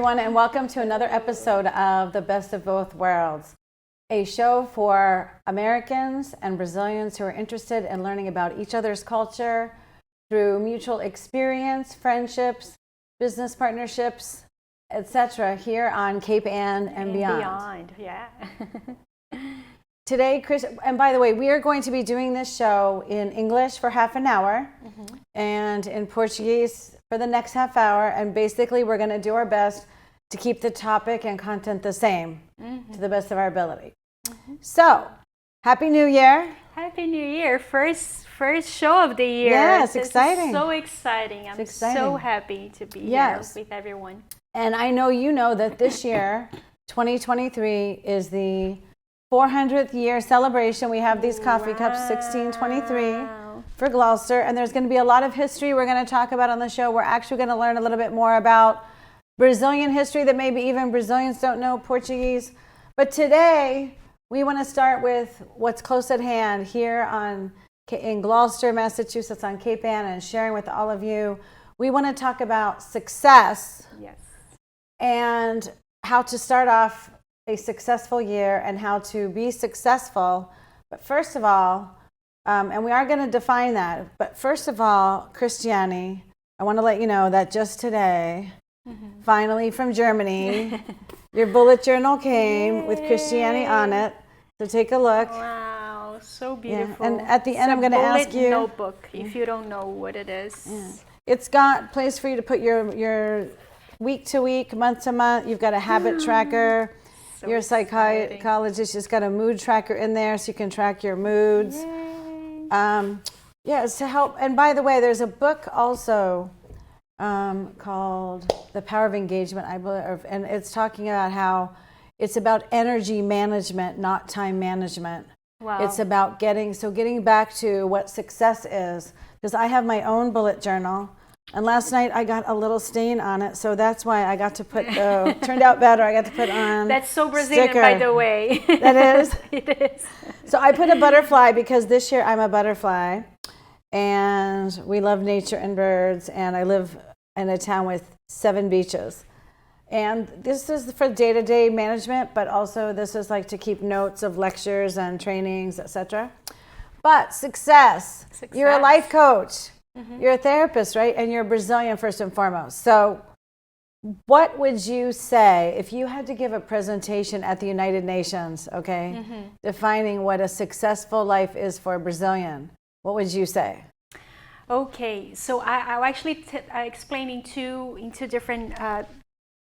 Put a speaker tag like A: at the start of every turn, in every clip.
A: everyone, and welcome to another episode of The Best of Both Worlds, a show for Americans and Brazilians who are interested in learning about each other's culture through mutual experience, friendships, business partnerships, etc. here on Cape Ann and beyond.
B: Yeah.
A: Today, Chris, and by the way, we are going to be doing this show in English for half an hour and in Portuguese for the next half hour. And basically, we're going to do our best to keep the topic and content the same to the best of our ability. So, Happy New Year.
B: Happy New Year. First show of the year.
A: Yes,
B: This
A: exciting.
B: is so exciting. I'm so happy to be here with everyone.
A: And I know you know that this year, 2023, is the 400th year celebration. We have these coffee cups, 1623 for Gloucester, and there's going to be a lot of history we're going to talk about on the show. We're actually going to learn a little bit more about Brazilian history that maybe even Brazilians don't know, Portuguese. But today, we want to start with what's close at hand here in Gloucester, Massachusetts, on Cape Ann, and sharing with all of you. We want to talk about success and how to start off a successful year and how to be successful. But first of all, and we are going to define that, but first of all, Christiane, I want to let you know that just today, finally from Germany, your bullet journal came with Christiane on it. So take a look.
B: Wow, so beautiful.
A: Yeah. And at the end, I'm going to ask you.
B: Notebook, if you don't know what it is.
A: Yeah. It's got a place for you to put your week to week, month to month. You've got a habit tracker.
B: So
A: your psychologist just got a mood tracker in there so you can track your moods. It's to help. And by the way, there's a book also called The Power of Engagement, I believe, and it's talking about how it's about energy management, not time management.
B: Wow.
A: It's about getting back to what success is. Because I have my own bullet journal, and last night I got a little stain on it, so that's why I got to put, turned out better, I got to put on
B: That's so Brazilian,
A: sticker.
B: by the way.
A: That is?
B: It is.
A: So I put a butterfly because this year I'm a butterfly, and we love nature and birds, and I live in a town with 7 beaches. And this is for day-to-day management, but also this is like to keep notes of lectures and trainings, etc. But success. You're a life coach. You're a therapist, right? And you're Brazilian first and foremost. So what would you say if you had to give a presentation at the United Nations, defining what a successful life is for a Brazilian? What would you say?
B: Okay, so I'll actually explain in two different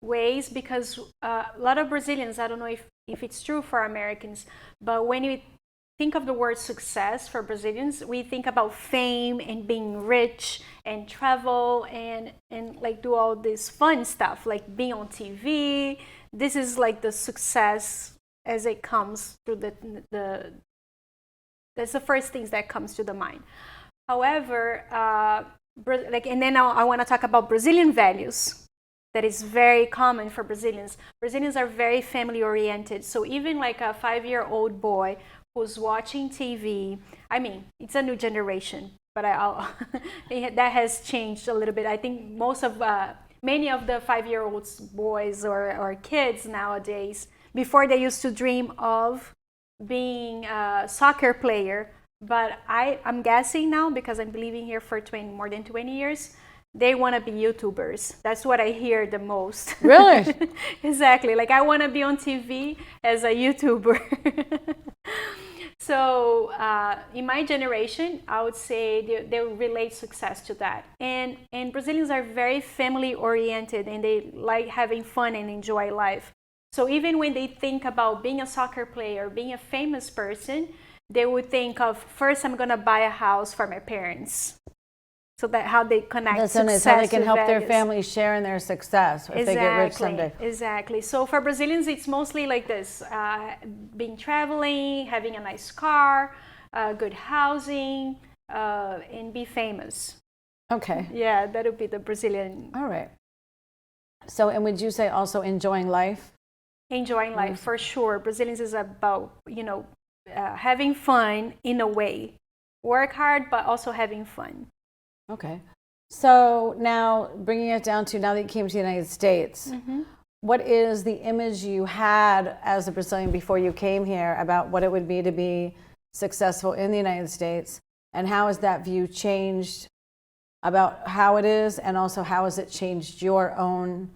B: ways, because a lot of Brazilians, I don't know if it's true for Americans, but when you think of the word success for Brazilians, we think about fame and being rich and travel and like do all this fun stuff, like being on TV. This is like the success as it comes through that's the first things that comes to the mind. However, and then I want to talk about Brazilian values. That is very common for Brazilians. Brazilians are very family oriented. So even like a 5-year-old boy who's watching TV, I mean, it's a new generation, but that has changed a little bit. I think many of the 5-year-olds boys or kids nowadays, before they used to dream of being a soccer player, but I'm guessing now, because I'm living here for more than 20 years, they want to be YouTubers. That's what I hear the most.
A: Really?
B: Exactly. Like, I want to be on TV as a YouTuber. So in my generation, I would say they relate success to that. And Brazilians are very family oriented, and they like having fun and enjoy life. So even when they think about being a soccer player, being a famous person, they would think of, first, I'm going to buy a house for my parents. So that how they connect success
A: how they can help
B: values.
A: their family share in their success if they get rich someday.
B: Exactly. So for Brazilians, it's mostly like this: being traveling, having a nice car, good housing, and be famous.
A: Okay.
B: Yeah, that would be the Brazilian.
A: All right. So, and would you say also enjoying life?
B: Enjoying life, for sure. Brazilians is about, having fun in a way. Work hard, but also having fun.
A: Okay. So now bringing it down to now that you came to the United States, what is the image you had as a Brazilian before you came here about what it would be to be successful in the United States, and how has that view changed about how it is, and also how has it changed your own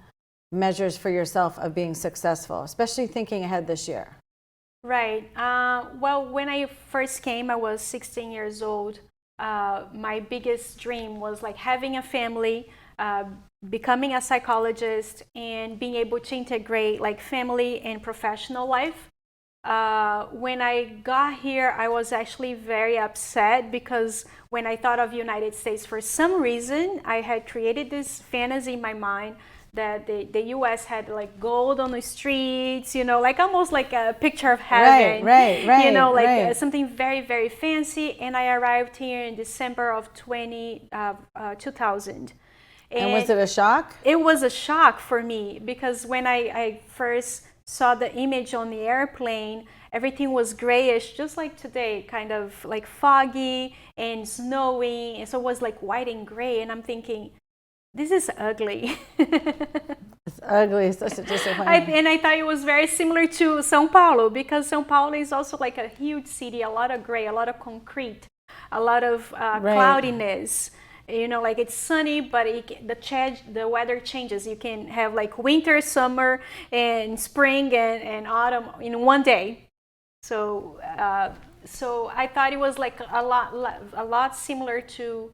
A: measures for yourself of being successful, especially thinking ahead this year?
B: Right. Well, when I first came, I was 16 years old. My biggest dream was like having a family, becoming a psychologist, and being able to integrate like family and professional life. When I got here, I was actually very upset because when I thought of United States, for some reason, I had created this fantasy in my mind that the US had like gold on the streets, like almost like a picture of heaven.
A: Right.
B: Like something very, very fancy. And I arrived here in December of 2000.
A: And was it a shock?
B: It was a shock for me because when I first saw the image on the airplane, everything was grayish, just like today, kind of like foggy and snowing. And so it was like white and gray. And I'm thinking, this is ugly.
A: It's ugly, it's such a disappointment.
B: And I thought it was very similar to São Paulo, because São Paulo is also like a huge city, a lot of gray, a lot of concrete, a lot of cloudiness. Like it's sunny, but the weather changes. You can have like winter, summer, and spring and autumn in one day. So I thought it was like a lot similar to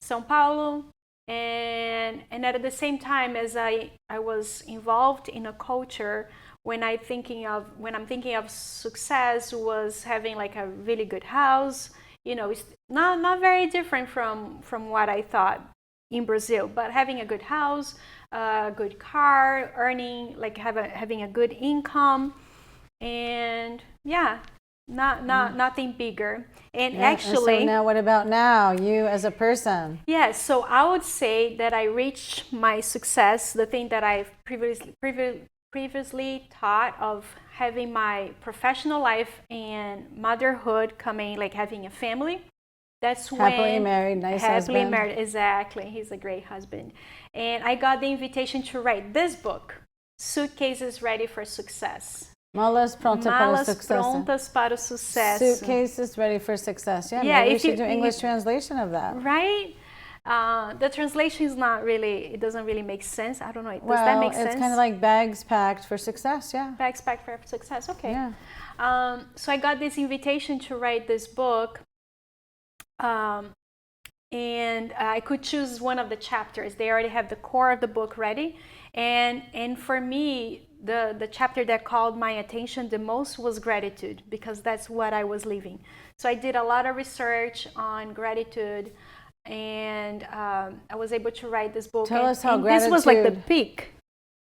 B: São Paulo. And at the same time, as I was involved in a culture, when I'm thinking of success, was having like a really good house. It's not very different from what I thought in Brazil, but having a good house, a good car, earning, like having a good income, and nothing bigger. And actually,
A: and so now what about now, you as a person?
B: Yes, so I would say that I reached my success, the thing that I've previously thought of, having my professional life and motherhood coming, like having a family. That's when
A: happily married, nice husband.
B: Happily married, exactly. He's a great husband. And I got the invitation to write this book, Suitcases Ready for Success.
A: Malas prontas
B: para o sucesso.
A: Suitcases ready for success. Yeah,
B: maybe
A: we should do English translation of that.
B: Right? The translation is not really, it doesn't really make sense. I don't know. Does that make sense?
A: It's kind of like bags packed for success, yeah.
B: Bags packed for success, okay.
A: Yeah.
B: So I got this invitation to write this book. And I could choose one of the chapters. They already have the core of the book ready. And for me, the chapter that called my attention the most was gratitude, because that's what I was living. So I did a lot of research on gratitude, and I was able to write this book.
A: Tell us how gratitude...
B: This was like the peak.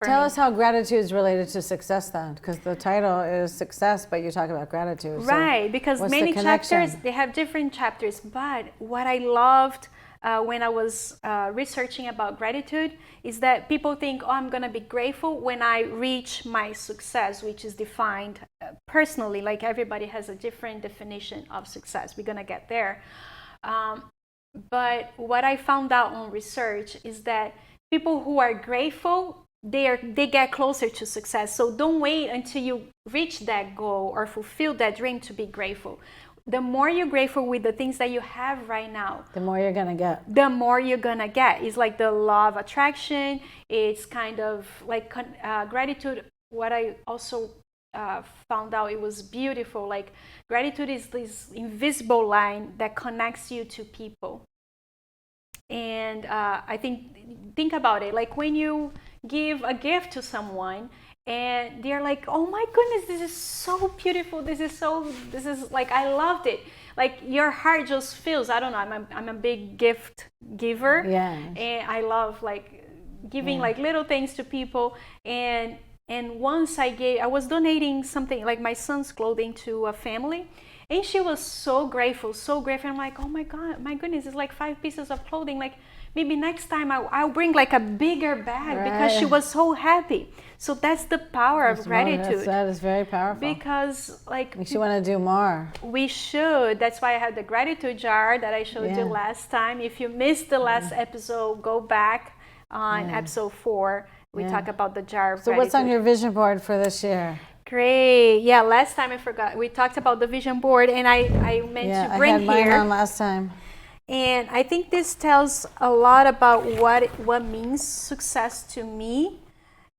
A: Tell us how gratitude is related to success then, because the title is success, but you talk about gratitude.
B: Right, because many chapters, they have different chapters, but what I loved when I was researching about gratitude is that people think, oh, I'm going to be grateful when I reach my success, which is defined personally. Like everybody has a different definition of success. We're going to get there. But what I found out on research is that people who are grateful, they get closer to success. So don't wait until you reach that goal or fulfill that dream to be grateful. The more you're grateful with the things that you have right now,
A: the more you're gonna get.
B: The more you're gonna get. It's like the law of attraction. It's kind of like gratitude. What I also found out, it was beautiful. Like gratitude is this invisible line that connects you to people. And I think about it. Like when you give a gift to someone, and they're like, oh my goodness, this is so beautiful. This is like, I loved it. Like your heart just feels, I don't know, I'm a big gift giver.
A: Yeah.
B: And I love like giving like little things to people. And once I was donating something like my son's clothing to a family. And she was so grateful. I'm like, oh my God, my goodness, it's like 5 pieces of clothing. Like maybe next time I'll bring like a bigger bag, because she was so happy. So that's the power of gratitude.
A: That is very powerful.
B: Because like
A: makes you want to do more.
B: We should. That's why I have the gratitude jar that I showed you last time. If you missed the last episode, go back on episode 4. We
A: Yeah.
B: talk about the jar of
A: So what's on
B: gratitude.
A: your vision board for this year?
B: Great. Yeah, last time I forgot. We talked about the vision board, and I meant
A: Yeah,
B: to
A: I
B: bring
A: had mine
B: here.
A: on last time.
B: And I think this tells a lot about what means success to me,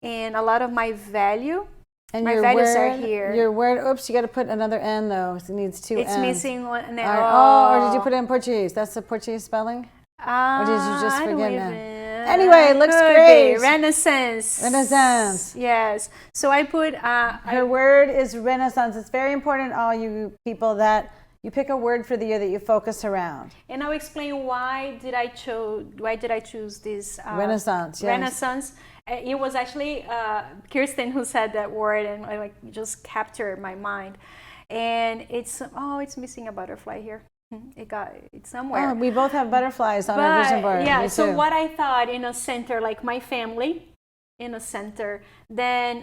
B: and a lot of my value.
A: And
B: My
A: your
B: values
A: word,
B: are here.
A: Your word, oops, you got to put another N though. It needs two
B: It's
A: N's.
B: missing one. No.
A: Or did you put it in Portuguese? That's the Portuguese spelling? Or did you just
B: I don't
A: forget now?
B: even-
A: Anyway, it looks
B: Could
A: great.
B: be. Renaissance.
A: Renaissance.
B: Yes. So I put.
A: Her word is Renaissance. It's very important, all you people, that you pick a word for the year that you focus around.
B: And I'll explain why did I choose this
A: Renaissance, yes.
B: Renaissance. It was actually Kirsten who said that word, and I just captured my mind. And it's missing a butterfly here. It's somewhere.
A: Oh, we both have butterflies on our vision board.
B: Yeah,
A: Me
B: so
A: too.
B: what I thought in a center, like my family in a center, then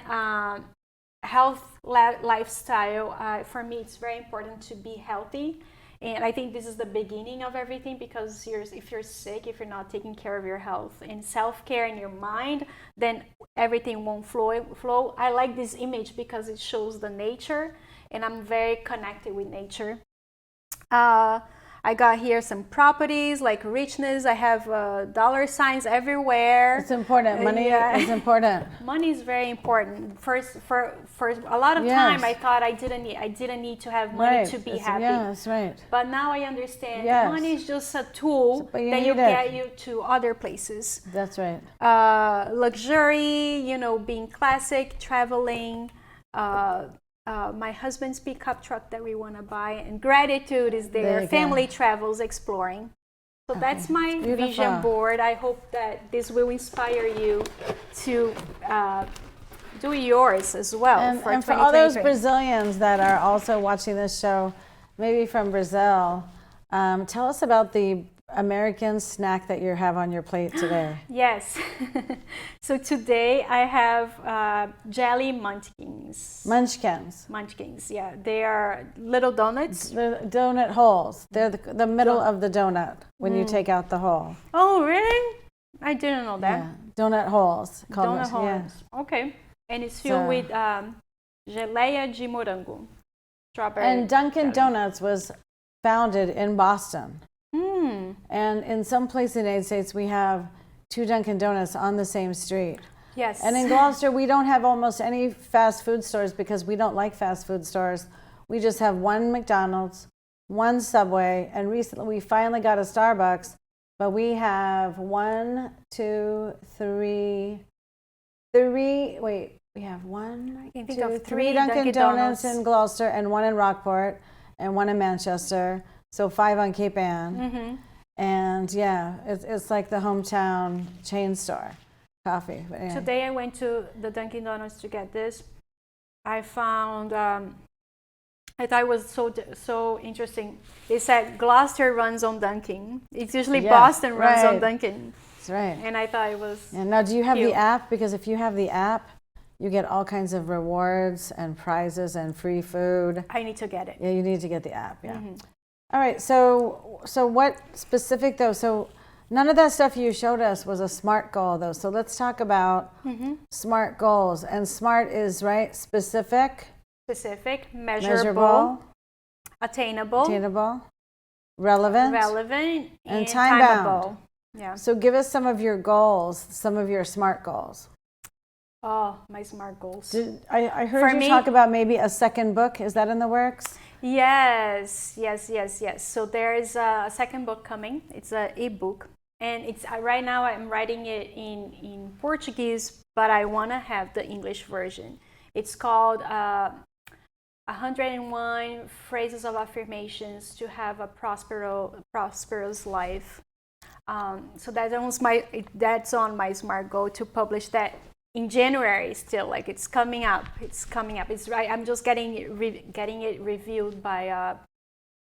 B: health, lifestyle. For me, it's very important to be healthy. And I think this is the beginning of everything, because if you're sick, if you're not taking care of your health and self-care in your mind, then everything won't flow. I like this image because it shows the nature, and I'm very connected with nature. I got here some properties like richness. I have dollar signs everywhere.
A: It's important. Money
B: Yeah.
A: is important.
B: Money is very important. First, for a lot of
A: Yes.
B: time, I thought I didn't need to have money
A: Right.
B: to be
A: It's-
B: happy.
A: Yeah, that's right.
B: But now I understand
A: Yes.
B: money is just a tool
A: But you
B: that
A: need
B: you
A: it.
B: get you to other places.
A: That's right.
B: Luxury, being classic, traveling. My husband's pickup truck that we want to buy, and gratitude is
A: There
B: there.
A: you
B: Family
A: go.
B: travels, exploring. So that's my
A: Beautiful.
B: vision board. I hope that this will inspire you to do yours as well.
A: And
B: for
A: for all those
B: 2023.
A: Brazilians that are also watching this show, maybe from Brazil, tell us about the American snack that you have on your plate today.
B: Yes. So today I have jelly munchkins.
A: Munchkins.
B: Yeah. They are little donuts.
A: The donut holes. They're the middle of the donut when you take out the hole.
B: Oh, really? I didn't know that.
A: Yeah. Donut holes. called
B: Donut
A: mush- yeah.
B: holes. Okay. And it's filled
A: So-
B: with geleia de morango. Strawberry.
A: And Dunkin'
B: jelly.
A: Donuts was founded in Boston.
B: Mm.
A: And in some places in the United States, we have 2 Dunkin' Donuts on the same street.
B: Yes.
A: And in Gloucester, we don't have almost any fast food stores because we don't like fast food stores. We just have 1 McDonald's, 1 Subway, and recently we finally got a Starbucks, but we have 1, 2, 3, we have 1,
B: I can think
A: 2,
B: of
A: 3
B: 3
A: Dunkin' Donuts
B: Donuts.
A: in Gloucester and 1 in Rockport and 1 in Manchester. So 5 on Cape Ann.
B: Mm-hmm.
A: And yeah, it's like the hometown chain store coffee. But anyway.
B: Today I went to the Dunkin' Donuts to get this. I found, I thought it was so interesting. They said Gloucester runs on Dunkin'. It's usually
A: Yes,
B: Boston runs on
A: right.
B: Dunkin'.
A: That's right.
B: And I thought it was,
A: And now, do you have
B: cute.
A: the app? Because if you have the app, you get all kinds of rewards and prizes and free food.
B: I need to get it.
A: Yeah, you need to get the app. Yeah.
B: Mhm.
A: All right. So what specific though? So none of that stuff you showed us was a SMART goal though. So let's talk about
B: Mm-hmm.
A: SMART goals. And SMART is right specific,
B: Specific,
A: measurable,
B: attainable,
A: relevant,
B: relevant,
A: and time-bound.
B: timeable. Yeah.
A: So give us some of your goals, some of your SMART goals.
B: Oh, my SMART goals.
A: I heard
B: For
A: you
B: me-
A: talk about maybe a second book. Is that in the works?
B: Yes. So there's a second book coming. It's an ebook, and it's right now I'm writing it in Portuguese, but I want to have the English version. It's called 101 Phrases of Affirmations to Have a Prosperous Life. So that's on my SMART goal to publish that in January. Still, like it's coming up. It's right. I'm just getting it reviewed by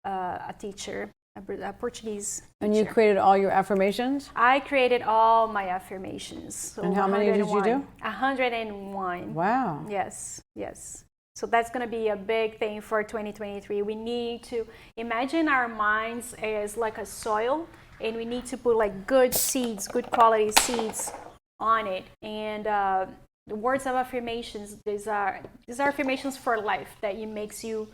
B: a teacher, a Portuguese
A: And you
B: teacher.
A: created all your affirmations?
B: I created all my affirmations. So
A: And how many did you
B: 101.
A: do?
B: 101.
A: Wow.
B: Yes. So that's going to be a big thing for 2023. We need to imagine our minds as like a soil, and we need to put like good seeds, good quality seeds on it. And the words of affirmations, these are affirmations for life that it makes you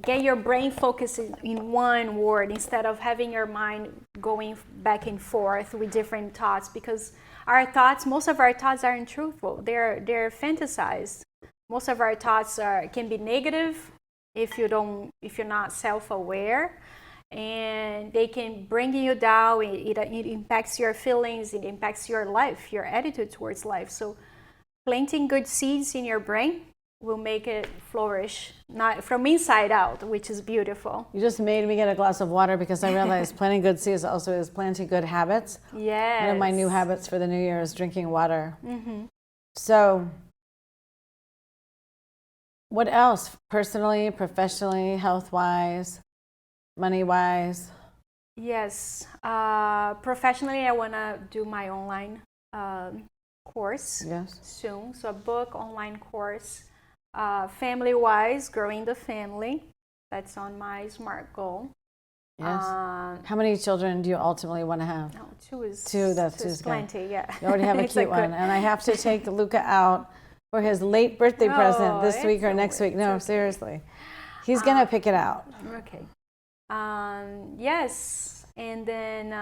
B: get your brain focused in one word instead of having your mind going back and forth with different thoughts, because most of our thoughts aren't truthful. They're fantasized. Most of our thoughts can be negative if you're not self-aware, and they can bring you down. It impacts your feelings, it impacts your life, your attitude towards life. So planting good seeds in your brain will make it flourish, not from inside out, which is beautiful.
A: You just made me get a glass of water because I realized planting good seeds also is planting good habits.
B: Yes.
A: One of my new habits for the new year is drinking water. So what else? Personally, professionally, health-wise, money-wise?
B: Yes. Professionally, I want to do my online course soon. So a book, online course. Family-wise, growing the family. That's on my SMART goal.
A: Yes. How many children do you ultimately want to have?
B: No, two is
A: Good.
B: plenty. Yeah.
A: You already have a cute one, and I have to take Luca out for his late birthday present this week or next week. No, seriously, he's gonna pick it out.
B: Okay. Yes, and then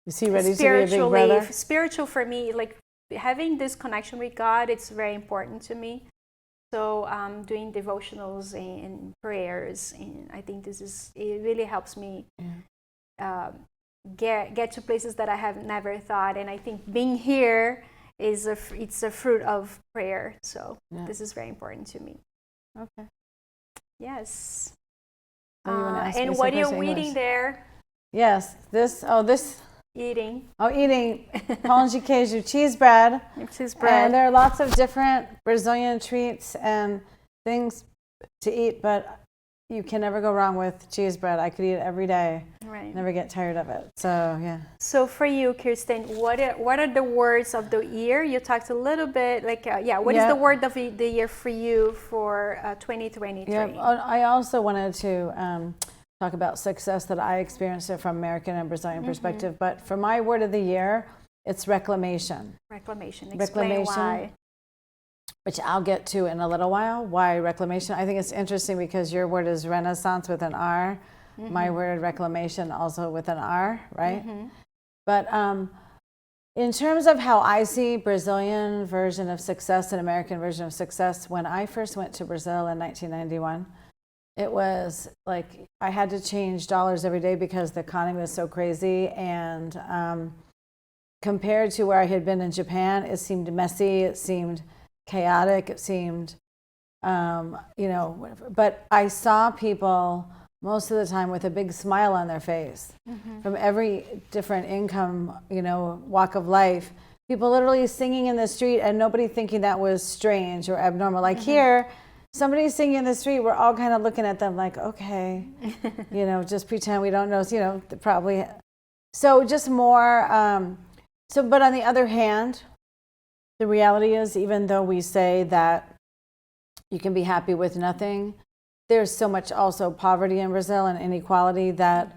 A: is he ready to be a big brother?
B: Spiritual for me, like having this connection with God, it's very important to me. So doing devotionals and prayers, and I think it really helps me get to places that I have never thought. And I think being here it's a fruit of prayer. So this is very important to me.
A: Okay.
B: Yes.
A: And
B: what are you eating there?
A: Yes.
B: Eating
A: pão de queijo, cheese bread.
B: Cheese bread.
A: And there are lots of different Brazilian treats and things to eat, but you can never go wrong with cheese bread. I could eat it every day.
B: Right.
A: Never get tired of it. So, yeah.
B: So for you, Kirsten, what are the words of the year? You talked a little bit, what is the word of the year for you for 2023?
A: Yeah, I also wanted to talk about success that I experienced it from American and Brazilian perspective. But for my word of the year, it's reclamation.
B: Reclamation. Explain why.
A: Which I'll get to in a little while. Why reclamation? I think it's interesting because your word is renaissance with an R. My word reclamation also with an R, right? But in terms of how I see Brazilian version of success and American version of success, when I first went to Brazil in 1991, it was like I had to change dollars every day because the economy was so crazy. And compared to where I had been in Japan, it seemed messy, it seemed chaotic, it seemed, whatever. But I saw people most of the time with a big smile on their face from every different income, walk of life. People literally singing in the street and nobody thinking that was strange or abnormal. Like here, somebody's singing in the street, we're all kind of looking at them like, okay, just pretend we don't know, probably. So just more, but on the other hand, the reality is, even though we say that you can be happy with nothing, there's so much also poverty in Brazil and inequality that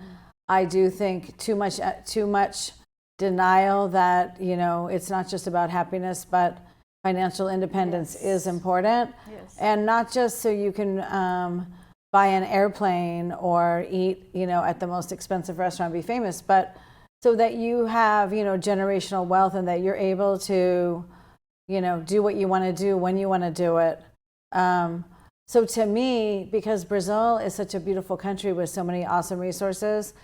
A: I do think too much denial that, it's not just about happiness, but financial independence is important. Yes. And not just so you can buy an airplane or eat, at the most expensive restaurant, be famous, but so that you have, generational wealth and that you're able to, do what you want to do when you want to do it. So to me, because Brazil is such a beautiful country with so many awesome resources,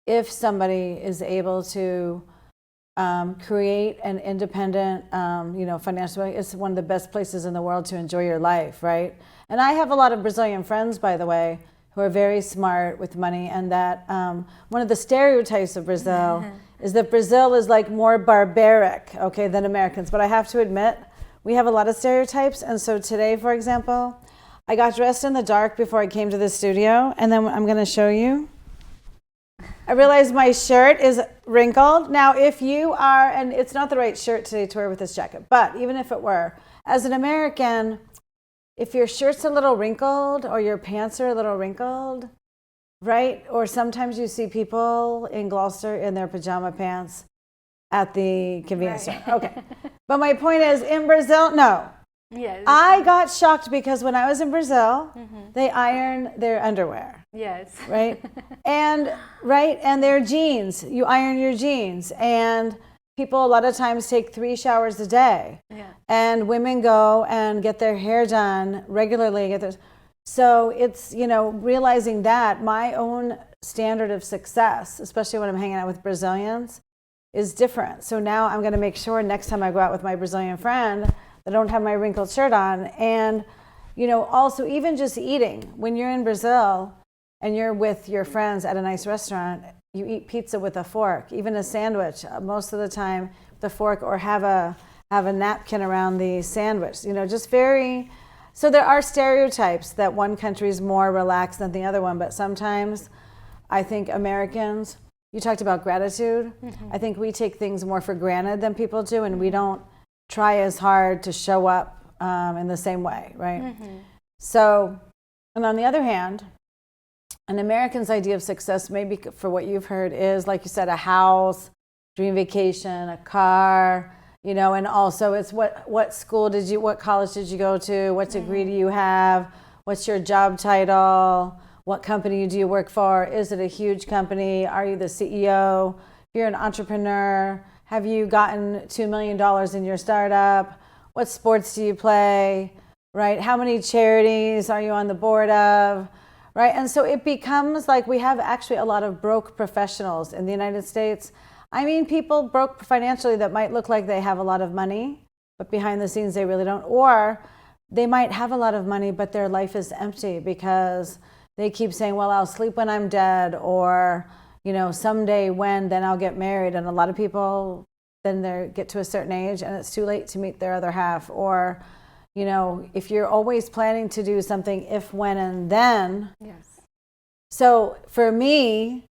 A: if somebody is able to create an independent, financial, it's one of the best places in the world to enjoy your life, right? And I have a lot of Brazilian friends, by the way, who are very smart with money, and that one of the stereotypes of Brazil is that Brazil is like more barbaric, okay, than Americans. But I have to admit, we have a lot of stereotypes. And so today, for example, I got dressed in the dark before I came to the studio, and then I'm going to show you. I realized my shirt is wrinkled. Now, if you are, and it's not the right shirt today to wear with this jacket, but even if it were, as an American, if your shirt's a little wrinkled or your pants are a little wrinkled, right? Or sometimes you see people in Gloucester in their pajama pants at the convenience store. Okay. But my point is, in Brazil, no.
B: Yes.
A: I got shocked because when I was in Brazil, they iron their underwear.
B: Yes.
A: Right? And their jeans. You iron your jeans. And people a lot of times take 3 showers a day.
B: Yeah.
A: And women go and get their hair done regularly. So it's, realizing that my own standard of success, especially when I'm hanging out with Brazilians, is different. So now I'm going to make sure next time I go out with my Brazilian friend that I don't have my wrinkled shirt on. And, also even just eating. When you're in Brazil and you're with your friends at a nice restaurant, you eat pizza with a fork, even a sandwich, most of the time with a fork, or have a napkin around the sandwich. Just very... So there are stereotypes that one country is more relaxed than the other one, but sometimes I think Americans, you talked about gratitude. I think we take things more for granted than people do, and we don't try as hard to show up in the same way, right? So, and on the other hand, an American's idea of success, maybe for what you've heard, is, like you said, a house, dream vacation, a car, and also it's what school what college did you go to? What degree do you have? What's your job title? What company do you work for? Is it a huge company? Are you the CEO? If you're an entrepreneur, have you gotten $2 million in your startup? What sports do you play? Right? How many charities are you on the board of? Right? And so it becomes like we have actually a lot of broke professionals in the United States. I mean, people broke financially that might look like they have a lot of money, but behind the scenes they really don't. Or they might have a lot of money, but their life is empty because they keep saying, well, I'll sleep when I'm dead, or, someday when, then I'll get married. And a lot of people, then they get to a certain age and it's too late to meet their other half. Or, if you're always planning to do something if, when, and then.
B: Yes. So
A: for me,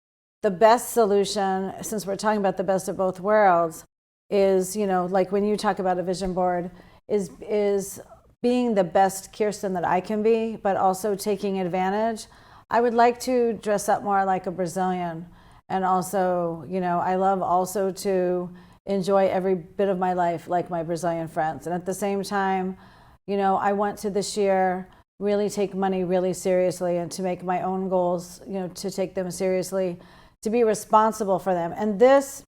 A: the best solution, since we're talking about the best of both worlds, is, like when you talk about a vision board, is being the best Kirsten that I can be, but also taking advantage. I would like to dress up more like a Brazilian. And also, I love also to enjoy every bit of my life like my Brazilian friends. And at the same time, I want to this year really take money really seriously and to make my own goals, to take them seriously, to be responsible for them. And this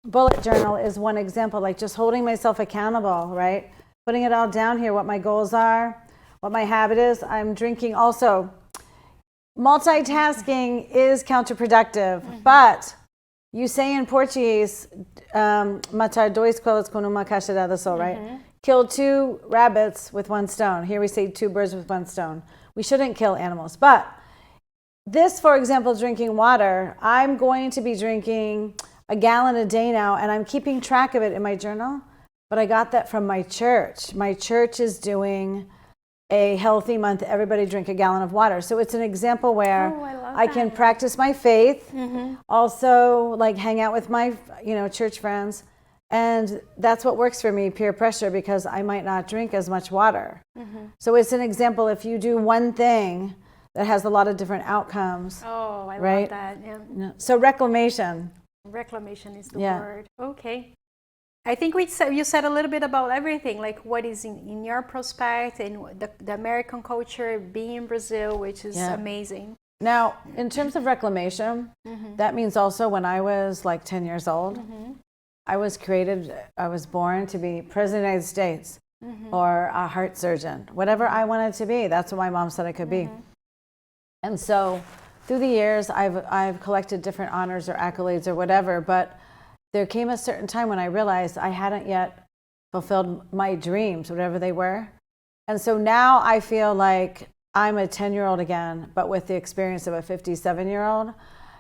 A: bullet journal is one example, like just holding myself accountable, right? Putting it all down here, what my goals are, what my habit is. I'm drinking also. Multitasking is counterproductive, but you say in Portuguese, matar dois coelhos com uma cajadada só, right? Kill 2 rabbits with 1 stone. Here we say 2 birds with 1 stone. We shouldn't kill animals, but this, for example, drinking water, I'm going to be drinking a gallon a day now, and I'm keeping track of it in my journal, but I got that from my church. My church is doing a healthy month. Everybody drink a gallon of water. So it's an example where I can practice my faith, also like hang out with my, church friends. And that's what works for me, peer pressure, because I might not drink as much water. So it's an example, if you do one thing that has a lot of different outcomes.
B: Oh, I
A: right?
B: love that. Yeah.
A: So reclamation.
B: Reclamation is the word. Okay. I think you said a little bit about everything, like what is in your prospect and the American culture, being in Brazil, which is amazing.
A: Now, in terms of reclamation, that means also when I was like 10 years old, I was born to be President of the United States or a heart surgeon, whatever I wanted to be. That's what my mom said I could be. And so through the years, I've collected different honors or accolades or whatever, but there came a certain time when I realized I hadn't yet fulfilled my dreams, whatever they were. And so now I feel like I'm a 10-year-old again, but with the experience of a 57-year-old.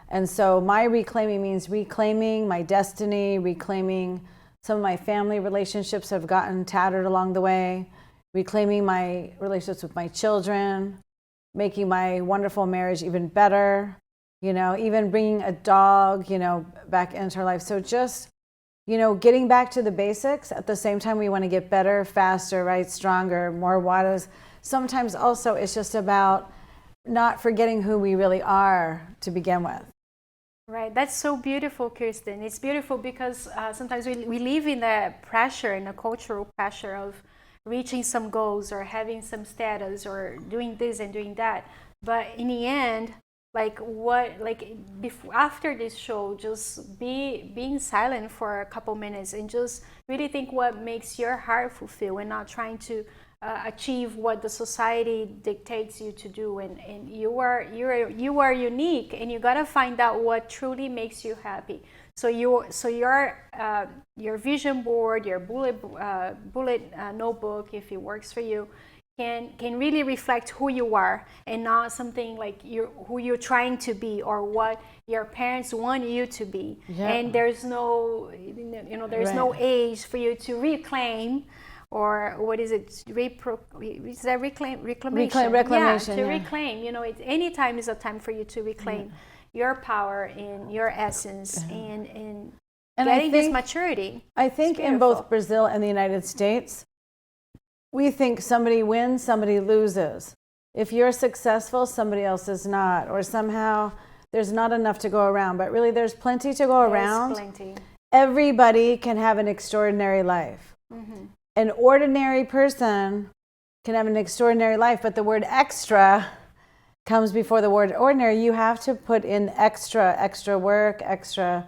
A: And so my reclaiming means reclaiming my destiny, reclaiming some of my family relationships have gotten tattered along the way, reclaiming my relationships with my children, making my wonderful marriage even better, even bringing a dog, back into her life. So just, getting back to the basics. At the same time, we want to get better, faster, right? Stronger, more waters. Sometimes also it's just about not forgetting who we really are to begin with.
B: Right, that's so beautiful, Kirsten. It's beautiful because sometimes we live in the pressure, in a cultural pressure of reaching some goals or having some status or doing this and doing that. But in the end, after this show, just being silent for a couple minutes and just really think what makes your heart fulfill, and not trying to achieve what the society dictates you to do. And you are unique, and you gotta find out what truly makes you happy. So your vision board, your bullet notebook, if it works for you, can really reflect who you are, and not something like who you're trying to be or what your parents want you to be.
A: Yeah.
B: And there's no no age for you to reclaim, or what is it? Is that reclamation?
A: Reclamation.
B: Yeah, to reclaim. Any time is a time for you to reclaim your power and your essence, and getting this maturity.
A: I think in both Brazil and the United States, we think somebody wins, somebody loses. If you're successful, somebody else is not, or somehow there's not enough to go around. But really, there's plenty to go around.
B: Plenty.
A: Everybody can have an extraordinary life.
B: Mm-hmm.
A: An ordinary person can have an extraordinary life, but the word extra comes before the word ordinary. You have to put in extra work, extra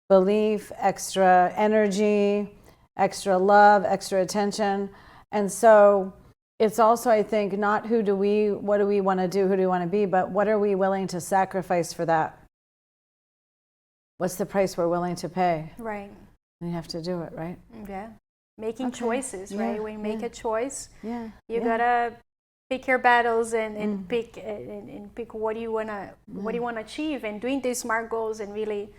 A: belief, extra energy, extra love, extra attention. And so it's also, I think, not what do we want to do, who do we want to be, but what are we willing to sacrifice for that? What's the price we're willing to pay?
B: Right.
A: And you have to do it, right?
B: Yeah. Making choices, right? When you make a choice, you gotta pick your battles and pick what you wanna achieve, and doing these SMART goals, and really,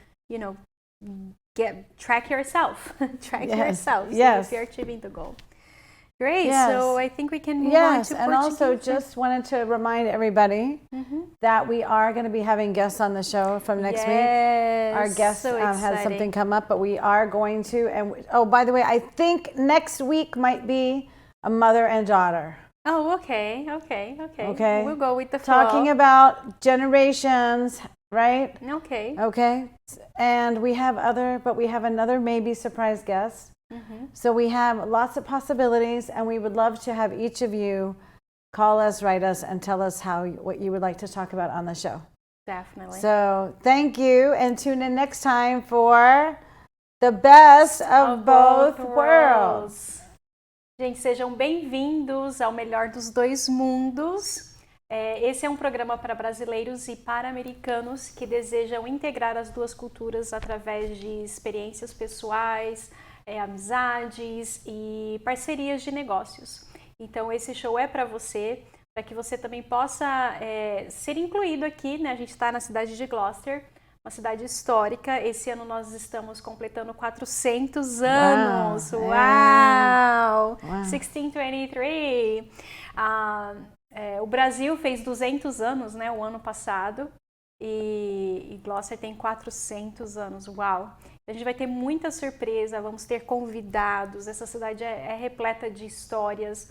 B: track yourself, if you're achieving the goal. Great.
A: Yes.
B: So I think we can move on to Portuguese.
A: And also just wanted to remind everybody that we are going to be having guests on the show from next week. Our guest has something come up, but we are going to. And by the way, I think next week might be a mother and daughter.
B: Oh, okay. We'll go with the flow.
A: Talking about generations, right?
B: Okay.
A: And we have another maybe surprise guest. So we have lots of possibilities, and we would love to have each of you call us, write us, and tell us what you would like to talk about on the show.
B: Definitely.
A: So thank you, and tune in next time for the best of both worlds.
B: Gente, sejam bem-vindos ao Melhor dos Dois Mundos. Esse é um programa para brasileiros e para americanos que desejam integrar as duas culturas através de experiências pessoais, amizades e parcerias de negócios. Então esse show é para você, para que você também possa ser incluído aqui, né? A gente está na cidade de Gloucester, uma cidade histórica. Esse ano nós estamos completando 400 anos. Uau! 1623. O Brasil fez 200 anos, né? O ano passado. E Gloucester tem 400 anos. Uau! A gente vai ter muita surpresa, vamos ter convidados. Essa cidade é repleta de histórias,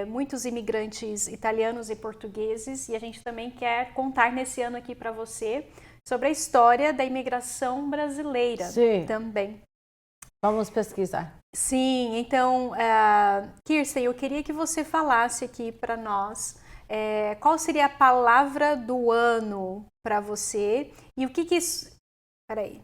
B: muitos imigrantes italianos e portugueses, e a gente também quer contar nesse ano aqui para você sobre a história da imigração brasileira.
A: Sim.
B: Também.
A: Vamos pesquisar.
B: Sim, então, Kirsten, eu queria que você falasse aqui para nós qual seria a palavra do ano para você e o que isso... Peraí.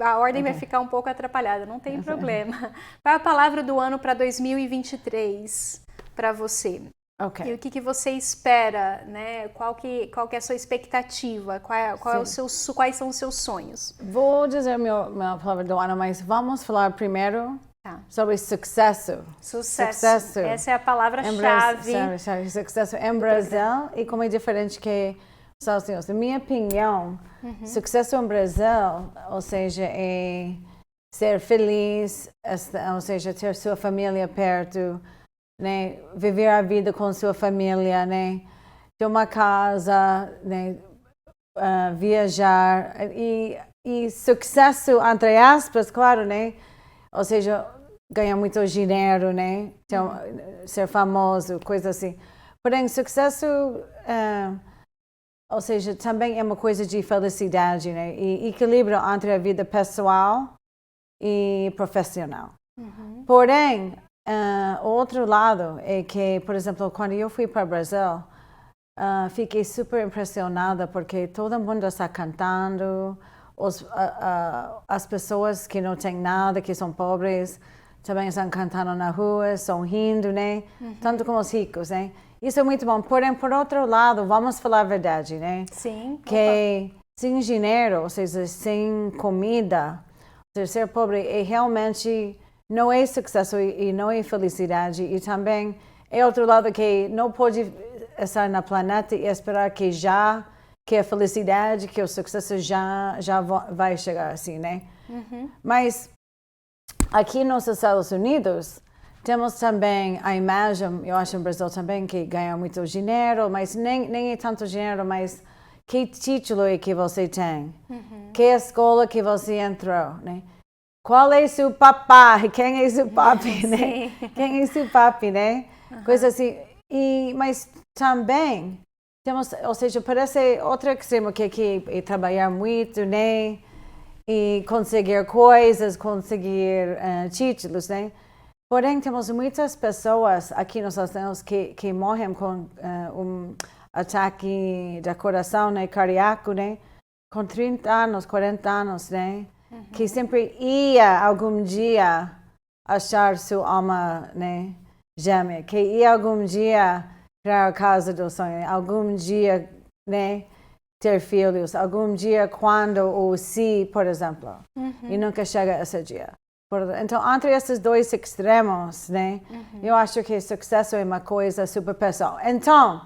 B: A ordem vai ficar um pouco atrapalhada, não tem problema. Qual é a palavra do ano para 2023 para você?
A: Okay.
B: E o que você espera, né? Qual que é a sua expectativa? Quais são os seus sonhos?
A: Vou dizer minha palavra do ano, mas vamos falar primeiro sobre sucesso.
B: Sucesso. Essa é a palavra-chave.
A: Sucesso em Brasil, e como é diferente que Estados Unidos. Na minha opinião, sucesso em Brasil, ou seja, é ser feliz, ou seja, ter sua família perto, né? Viver a vida com sua família, né? Ter uma casa, né? Viajar e sucesso entre aspas, claro, né? Ou seja, ganhar muito dinheiro, né? Ser famoso, coisa assim. Porém, sucesso ou seja, também é uma coisa de felicidade, né? E equilíbrio entre a vida pessoal e profissional. Porém, o outro lado é que, por exemplo, quando eu fui para o Brasil, fiquei super impressionada porque todo mundo está cantando, as pessoas que não têm nada, que são pobres, também estão cantando na rua, sorrindo, né? Tanto como os ricos, né? Isso é muito bom. Porém, por outro lado, vamos falar a verdade, né?
B: Sim.
A: Que sem dinheiro, ou seja, sem comida, ou seja, ser pobre é realmente não é sucesso e não é felicidade. E também é outro lado que não pode estar no planeta e esperar que a felicidade, que o sucesso já vai chegar assim, né? Mas aqui nos Estados Unidos, temos também a imagem, eu acho no Brasil também, que ganha muito dinheiro, mas nem é tanto dinheiro, mas que título é que você tem? Que escola que você entrou, né? Qual é seu papai? Quem é seu papi, né? Quem é seu papi, né? Coisa assim. Mas também temos, ou seja, parece outro extremo que é trabalhar muito, né? E conseguir coisas, conseguir títulos, né? Porém, temos muitas pessoas aqui nos Estados Unidos que morrem com ataque de coração, né? Cardíaco, né? Com 30 anos, 40 anos, né? Que sempre ia algum dia achar sua alma, né? Gêmea, que ia algum dia criar a casa do sonho, algum dia, né? Ter filhos, algum dia quando o si, por exemplo, e nunca chega esse dia. Então, entre esses dois extremos, né? Eu acho que sucesso é uma coisa super pessoal. Então,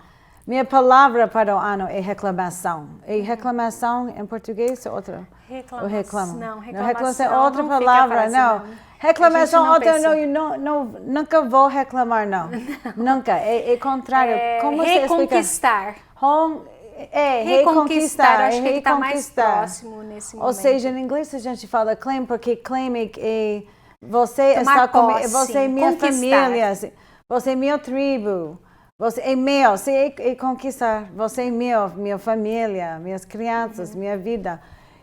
A: minha palavra para o ano é reclamação. E reclamação em português é outra?
B: Reclamação. Não,
A: reclamação é outra palavra, não. Reclamação outra, não, nunca vou reclamar, não. Nunca, é contrário. Como você
B: reconquistar.
A: Reconquistar.
B: Acho que ele está mais próximo nesse momento.
A: Ou seja, em inglês a gente fala claim, porque claim é você está comigo, você é minha família, você é minha tribo, você é meu, você é conquistar, você é meu, minha família, minhas crianças, minha vida.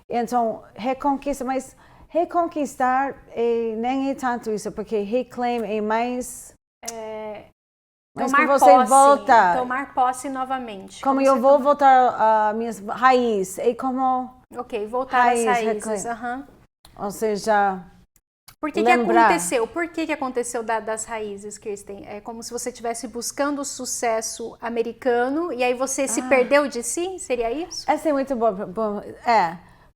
A: Então, reconquista, mas reconquistar nem é tanto isso, porque reclaim é mais... Mas
B: tomar
A: que você
B: posse,
A: volta.
B: Tomar posse novamente.
A: Como eu vou voltar às minhas raízes. É como...
B: Ok, voltar às raízes.
A: Ou seja,
B: Por que aconteceu? Por que aconteceu das raízes, Kirsten? É como se você estivesse buscando o sucesso americano e aí você se perdeu de si? Seria isso?
A: Essa é muito boa.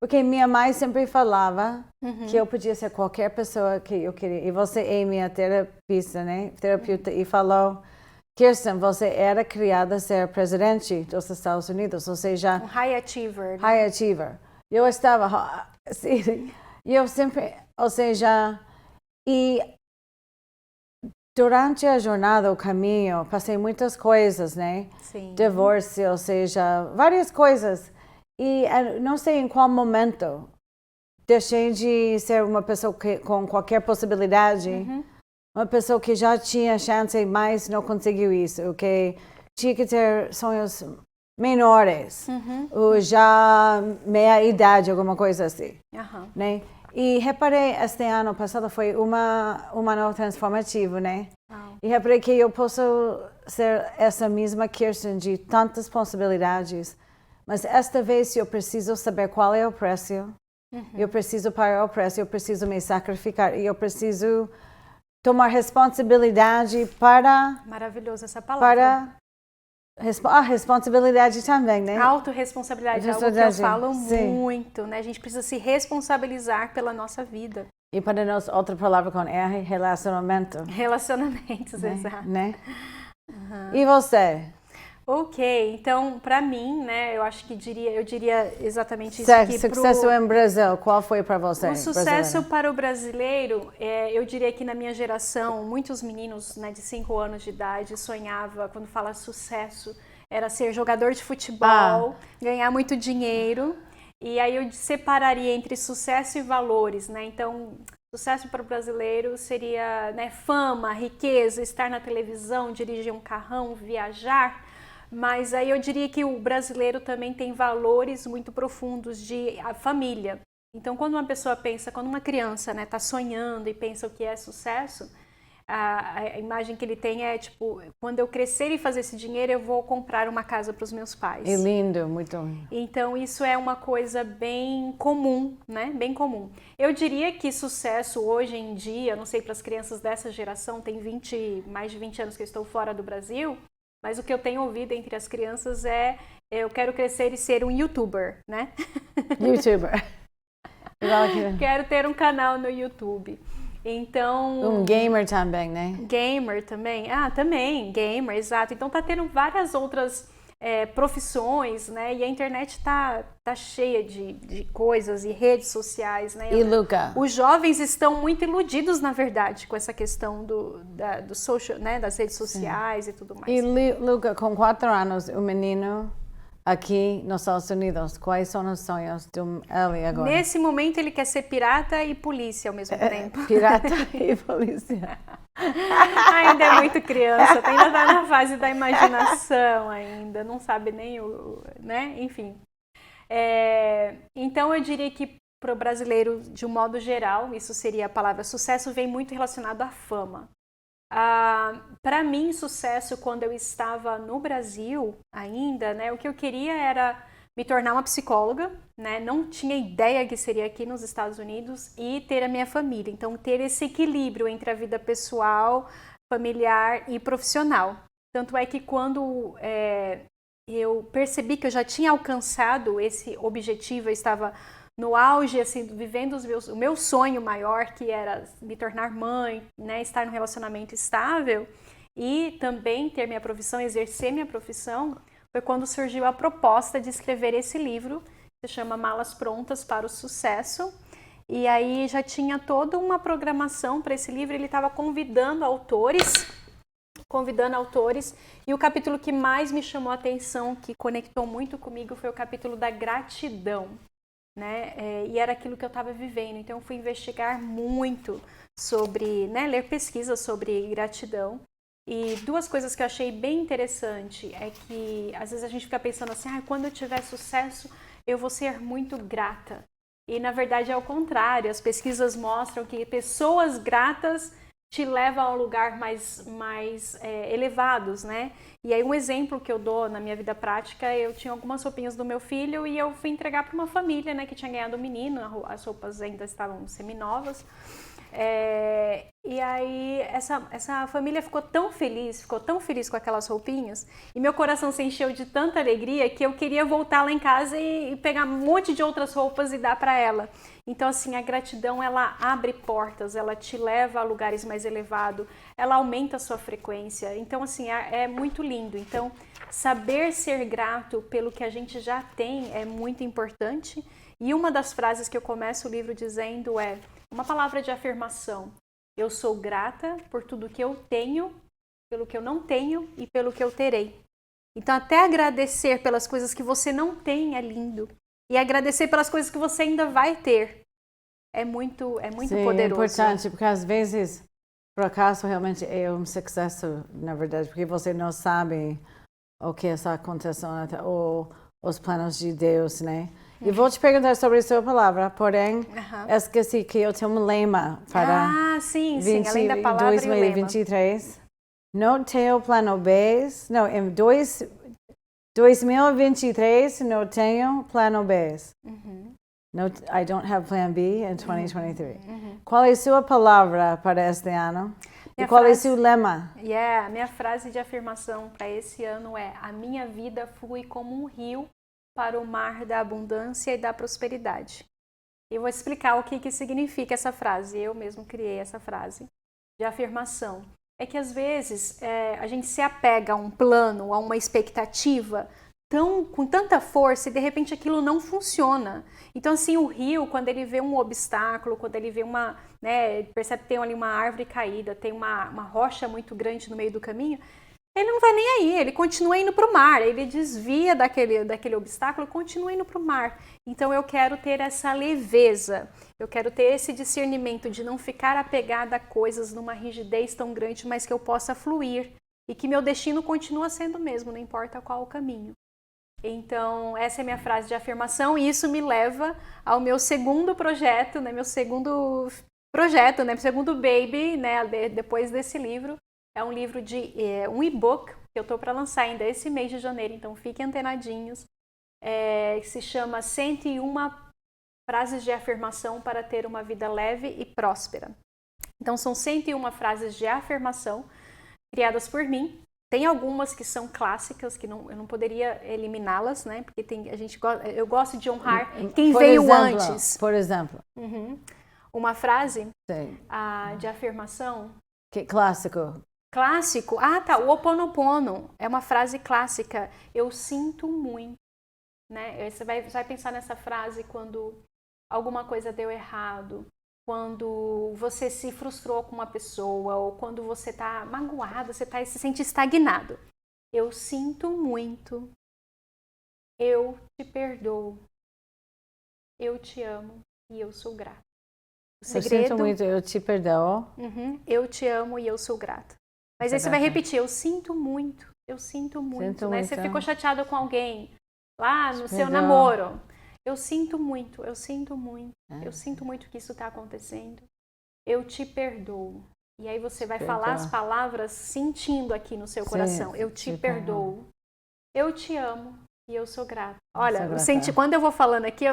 A: Porque minha mãe sempre falava que eu podia ser qualquer pessoa que eu queria. E você é minha terapeuta, né? Terapeuta. E falou... Kirsten, você era criada a ser presidente dos Estados Unidos, ou seja...
B: Um high achiever.
A: High achiever. Eu estava... Assim, eu sempre... Ou seja... E durante a jornada, o caminho, passei muitas coisas, né?
B: Sim.
A: Divórcio, ou seja, várias coisas. E não sei em qual momento deixei de ser uma pessoa com qualquer possibilidade... Uma pessoa que já tinha chance, mas não conseguiu isso, que tinha que ter sonhos menores, ou já meia idade, alguma coisa assim, né? E reparei, este ano passado foi um ano transformativo, né? E reparei que eu posso ser essa mesma Kirsten de tantas possibilidades, mas esta vez eu preciso saber qual é o preço, eu preciso pagar o preço, eu preciso me sacrificar, e eu preciso tomar responsabilidade para...
B: Maravilhosa essa palavra.
A: Para a responsabilidade também, né?
B: Autorresponsabilidade é algo que eu falo muito, né? A gente precisa se responsabilizar pela nossa vida.
A: E para nós, outra palavra com R, relacionamento.
B: Relacionamentos, exato.
A: Né? E você?
B: Ok, então, para mim, né, eu diria exatamente isso aqui.
A: Sucesso em Brasil, qual foi para você?
B: O sucesso para o brasileiro, eu diria que na minha geração, muitos meninos, né, de 5 anos de idade sonhava, quando fala sucesso, era ser jogador de futebol, ganhar muito dinheiro. E aí eu separaria entre sucesso e valores, né? Então, sucesso para o brasileiro seria, né, fama, riqueza, estar na televisão, dirigir um carrão, viajar. Mas aí eu diria que o brasileiro também tem valores muito profundos de a família. Então, quando uma pessoa pensa, quando uma criança, né, tá sonhando e pensa o que é sucesso, a imagem que ele tem é tipo, quando eu crescer e fazer esse dinheiro, eu vou comprar uma casa para os meus pais.
A: É lindo, muito.
B: Então, isso é uma coisa bem comum, né? Bem comum. Eu diria que sucesso hoje em dia, não sei, para as crianças dessa geração, tem mais de 20 anos que eu estou fora do Brasil, mas o que eu tenho ouvido entre as crianças é eu quero crescer e ser um youtuber, né?
A: YouTuber.
B: Quero ter um canal no YouTube. Então...
A: gamer também, né?
B: Gamer também. Também, gamer, exato. Então tá tendo várias outras profissões, né? E a internet tá cheia de coisas e redes sociais, né?
A: E Luca?
B: Os jovens estão muito iludidos, na verdade, com essa questão do social, né? Das redes sociais. Sim. E tudo mais.
A: E Luca, com 4 anos, o menino aqui nos Estados Unidos, quais são os sonhos dele agora?
B: Nesse momento ele quer ser pirata e polícia ao mesmo tempo.
A: Pirata e polícia.
B: Ainda é muito criança, ainda está na fase da imaginação ainda, não sabe nem né? Enfim. Então eu diria que para o brasileiro, de um modo geral, isso seria a palavra sucesso, vem muito relacionado à fama. Para mim, sucesso, quando eu estava no Brasil ainda, né, o que eu queria era me tornar uma psicóloga, né, não tinha ideia que seria aqui nos Estados Unidos, e ter a minha família. Então, ter esse equilíbrio entre a vida pessoal, familiar e profissional. Tanto é que quando eu percebi que eu já tinha alcançado esse objetivo, eu estava no auge, assim, vivendo o meu sonho maior, que era me tornar mãe, né, estar num relacionamento estável e também ter minha profissão, exercer minha profissão, foi quando surgiu a proposta de escrever esse livro, que se chama Malas Prontas para o Sucesso. E aí já tinha toda uma programação para esse livro, ele estava convidando autores, e o capítulo que mais me chamou a atenção, que conectou muito comigo, foi o capítulo da gratidão. Né? E era aquilo que eu estava vivendo, então eu fui investigar muito sobre, né, ler pesquisas sobre gratidão. E 2 coisas que eu achei bem interessante é que às vezes a gente fica pensando assim, quando eu tiver sucesso eu vou ser muito grata. E na verdade é o contrário, as pesquisas mostram que pessoas gratas te levam a um lugar mais elevados, né? E aí um exemplo que eu dou na minha vida prática, eu tinha algumas roupinhas do meu filho e eu fui entregar para uma família, né, que tinha ganhado um menino, as roupas ainda estavam seminovas. E aí essa família ficou tão feliz com aquelas roupinhas, e meu coração se encheu de tanta alegria que eu queria voltar lá em casa e pegar um monte de outras roupas e dar para ela. Então, assim, a gratidão, ela abre portas, ela te leva a lugares mais elevados, ela aumenta a sua frequência. Então, assim, é muito lindo. Então, saber ser grato pelo que a gente já tem é muito importante. E uma das frases que eu começo o livro dizendo é uma palavra de afirmação. Eu sou grata por tudo que eu tenho, pelo que eu não tenho e pelo que eu terei. Então, até agradecer pelas coisas que você não tem é lindo. E agradecer pelas coisas que você ainda vai ter. É muito
A: Sim,
B: poderoso.
A: É importante, porque às vezes, por acaso, realmente é um sucesso, na verdade, porque você não sabe o que está acontecendo, ou os planos de Deus, né? E vou te perguntar sobre a sua palavra, porém, esqueci que eu tenho um lema para
B: sim, além da palavra
A: 2023. Não tenho plano B, não, em 2023 não tenho plano B. No, I don't have plan B in 2023. Qual é a sua palavra para este ano? E qual é o seu lema?
B: A minha frase de afirmação para esse ano é: a minha vida flui como um rio para o mar da abundância e da prosperidade. E vou explicar o que significa essa frase. Eu mesmo criei essa frase de afirmação. É que às vezes a gente se apega a um plano, a uma expectativa com tanta força e de repente aquilo não funciona. Então assim, o rio, quando ele vê um obstáculo, quando ele vê ele percebe que tem ali uma árvore caída, tem uma rocha muito grande no meio do caminho, ele não vai nem aí, ele continua indo para o mar, ele desvia daquele obstáculo e continua indo para o mar. Então eu quero ter essa leveza, eu quero ter esse discernimento de não ficar apegada a coisas numa rigidez tão grande, mas que eu possa fluir. e que meu destino continua sendo o mesmo, não importa qual o caminho. Então, essa é a minha frase de afirmação e isso me leva ao meu segundo projeto, né, meu segundo baby, né, depois desse livro. É um livro um e-book que eu estou para lançar ainda esse mês de janeiro, então fiquem antenadinhos, que se chama 101 frases de afirmação para ter uma vida leve e próspera. Então, são 101 frases de afirmação criadas por mim. Tem algumas que são clássicas, que eu não poderia eliminá-las, né? Porque eu gosto de honrar quem veio antes.
A: Por exemplo.
B: Uma frase de afirmação.
A: Que clássico.
B: Clássico? Ah, tá. O Ho Oponopono é uma frase clássica. Eu sinto muito. Né? Você vai pensar nessa frase quando alguma coisa deu errado, quando você se frustrou com uma pessoa ou quando você está magoado, você se sente estagnado. Eu sinto muito. Eu te perdoo. Eu te amo e eu sou grato. O segredo,
A: eu sinto muito, eu te perdoo.
B: Eu te amo e eu sou grato. Mas aí você vai repetir, eu sinto muito. Eu sinto muito. Né? Você ficou chateado com alguém lá no seu namoro. Eu sinto muito, eu sinto muito, eu sinto muito que isso está acontecendo. Eu te perdoo. E aí você vai falar as palavras sentindo aqui no seu coração. Eu te perdoo. Eu te amo e eu sou grata. Olha, quando eu vou falando aqui,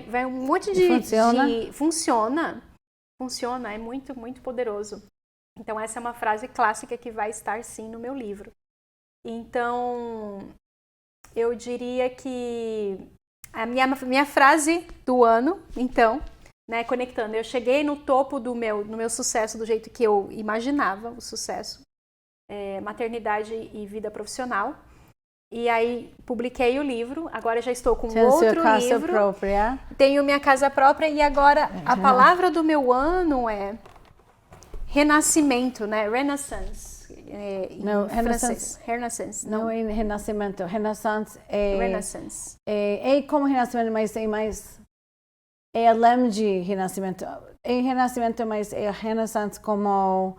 B: vai um monte de... Funciona, é muito, muito poderoso. Então essa é uma frase clássica que vai estar sim no meu livro. Então, eu diria que a minha frase do ano, então, né, conectando, eu cheguei no topo no meu sucesso do jeito que eu imaginava o sucesso, maternidade e vida profissional. E aí publiquei o livro, agora já estou com outro livro. Casa própria. Tenho minha casa própria e agora a palavra do meu ano é renascimento, né? Renaissance.
A: Não,
B: Renaissance.
A: Não é renascimento. Renaissance é...
B: Renaissance.
A: É como renascimento, mas é mais... É além de renascimento. É renascimento, mas é renaissance como...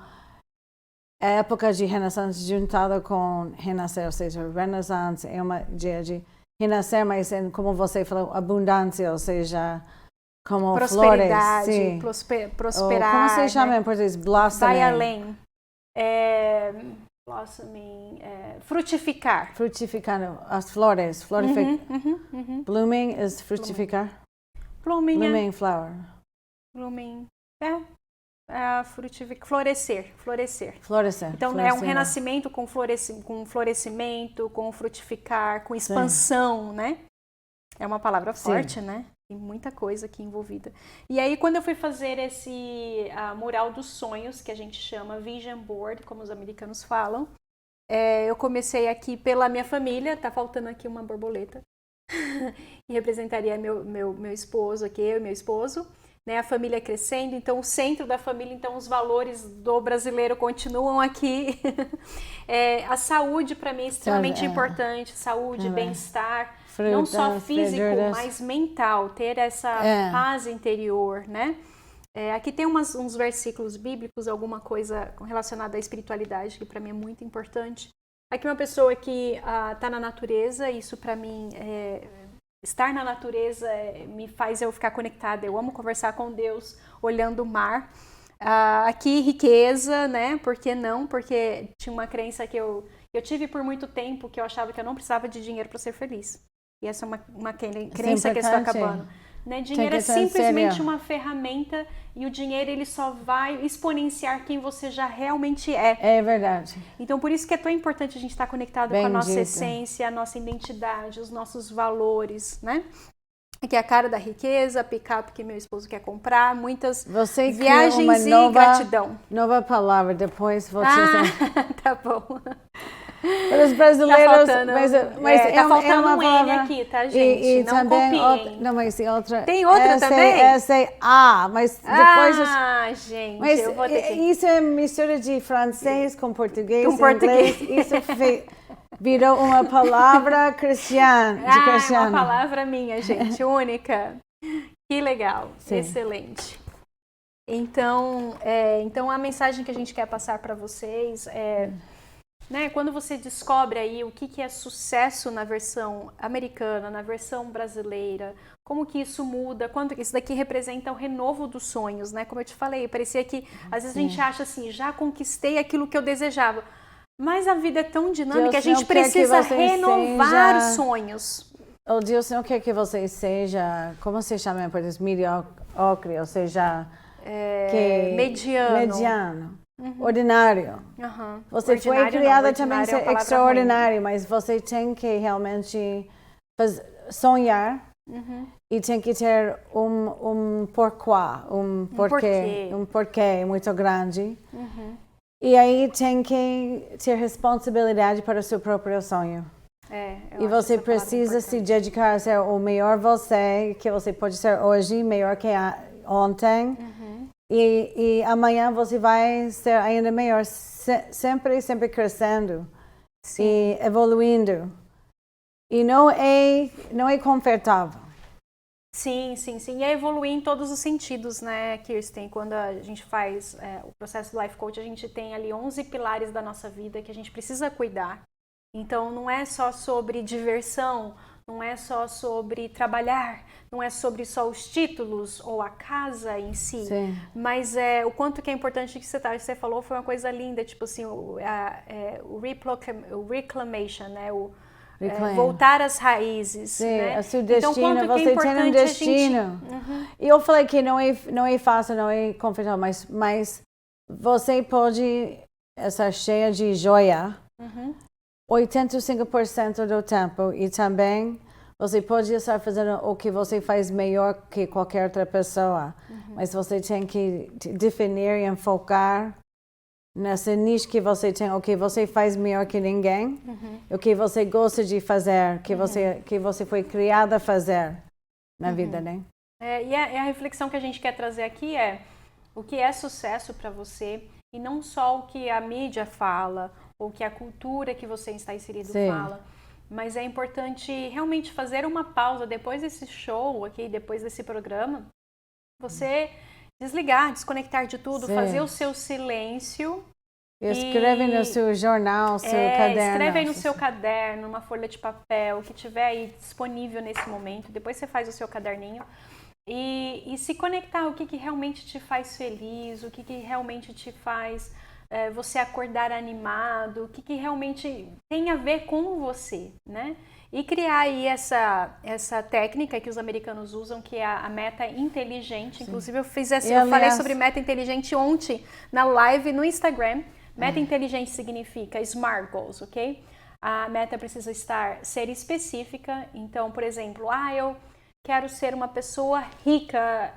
A: A época de renaissance juntada com renascer, ou seja, renaissance é uma ideia de renascer, mas como você falou, abundância, ou seja, como
B: prosperidade,
A: flores.
B: Prosperar.
A: Como se chama em português? Blossoming.
B: Vai além. Blossoming, frutificar.
A: Frutificando, as flores. Blooming is frutificar. Blooming flower.
B: Blooming, florescer. Então é um renascimento com florescimento, com frutificar, com expansão, né? É uma palavra forte, né? Tem muita coisa aqui envolvida. E aí quando eu fui fazer esse mural dos sonhos, que a gente chama Vision Board, como os americanos falam, eu comecei aqui pela minha família, tá faltando aqui uma borboleta, que representaria meu esposo aqui, eu e meu esposo. Né, a família crescendo, então o centro da família, então os valores do brasileiro continuam aqui. A saúde para mim é extremamente importante, saúde, bem-estar, não só físico, mas mental, ter essa paz interior, né? Aqui tem uns versículos bíblicos, alguma coisa relacionada à espiritualidade, que para mim é muito importante. Aqui uma pessoa que está na natureza, isso para mim estar na natureza me faz eu ficar conectada. Eu amo conversar com Deus, olhando o mar. Aqui, riqueza, né? Por que não? Porque tinha uma crença que eu tive por muito tempo, que eu achava que eu não precisava de dinheiro para ser feliz. E essa é uma crença que está acabando. Né? Dinheiro é simplesmente uma ferramenta e o dinheiro ele só vai exponenciar quem você já realmente é.
A: É verdade.
B: Então por isso que é tão importante a gente estar conectado com a nossa essência, a nossa identidade, os nossos valores, né? Que é a cara da riqueza, picape que meu esposo quer comprar, muitas viagens e gratidão.
A: Nova palavra, depois vou te dizer.
B: Tá bom.
A: Para os brasileiros, mas
B: tá faltando
A: uma
B: um
A: palavra,
B: N aqui, tá, gente?
A: E
B: não
A: também
B: copiem.
A: Não, mas outra.
B: Tem outra também?
A: Mas depois.
B: Gente,
A: mas
B: eu vou ter que...
A: isso é mistura de francês com português. Inglês. Isso virou uma palavra cristã.
B: É uma palavra minha, gente, única. Que legal, excelente. Então a mensagem que a gente quer passar para vocês é né? Quando você descobre aí o que é sucesso na versão americana, na versão brasileira, como que isso muda, quanto isso daqui representa o renovo dos sonhos, né? Como eu te falei, parecia que às vezes a gente acha assim, já conquistei aquilo que eu desejava. Mas a vida é tão dinâmica, a gente precisa renovar os sonhos.
A: O Deus não quer que você seja, como se chama em português, mediocre, ou seja, mediano. Ordinário. Você foi criada também ser extraordinário, mas você tem que realmente sonhar e tem que ter um porquê muito grande. E aí tem que ter responsabilidade para o seu próprio sonho. E você precisa se dedicar a ser o melhor você que você pode ser hoje, melhor que ontem. E amanhã você vai ser ainda melhor, sempre crescendo e evoluindo. E não é confortável.
B: Sim. E é evoluir em todos os sentidos, né, Kirsten? Quando a gente faz o processo do Life Coach, a gente tem ali 11 pilares da nossa vida que a gente precisa cuidar. Então, não é só sobre diversão, não é só sobre trabalhar, não é sobre só os títulos ou a casa em si, mas o quanto que é importante que você falou foi uma coisa linda, tipo assim, o reclamation, né? Voltar às raízes.
A: Sim,
B: né?
A: o seu destino,
B: então,
A: você tem um destino. E eu falei que não é fácil, não é confortável, mas você pode estar cheia de joia 85% do tempo e também você pode estar fazendo o que você faz melhor que qualquer outra pessoa, mas você tem que definir e focar nessa nicho que você tem, o que você faz melhor que ninguém, o que você gosta de fazer, que você foi criada a fazer na vida, né?
B: E a reflexão que a gente quer trazer aqui é o que é sucesso para você e não só o que a mídia fala ou que a cultura que você está inserido fala, mas é importante realmente fazer uma pausa depois desse show aqui, depois desse programa, você desligar, desconectar de tudo, fazer o seu silêncio.
A: Escreve no seu jornal, seu caderno.
B: Escreve aí no seu caderno, numa folha de papel, o que tiver aí disponível nesse momento. Depois você faz o seu caderninho e se conectar o que realmente te faz feliz, o que realmente te faz você acordar animado, o que realmente tem a ver com você, né? E criar aí essa técnica que os americanos usam, que é a meta inteligente. Inclusive eu falei sobre meta inteligente ontem na live no Instagram. Meta inteligente significa SMART goals, ok? A meta precisa ser específica. Então, por exemplo, eu quero ser uma pessoa rica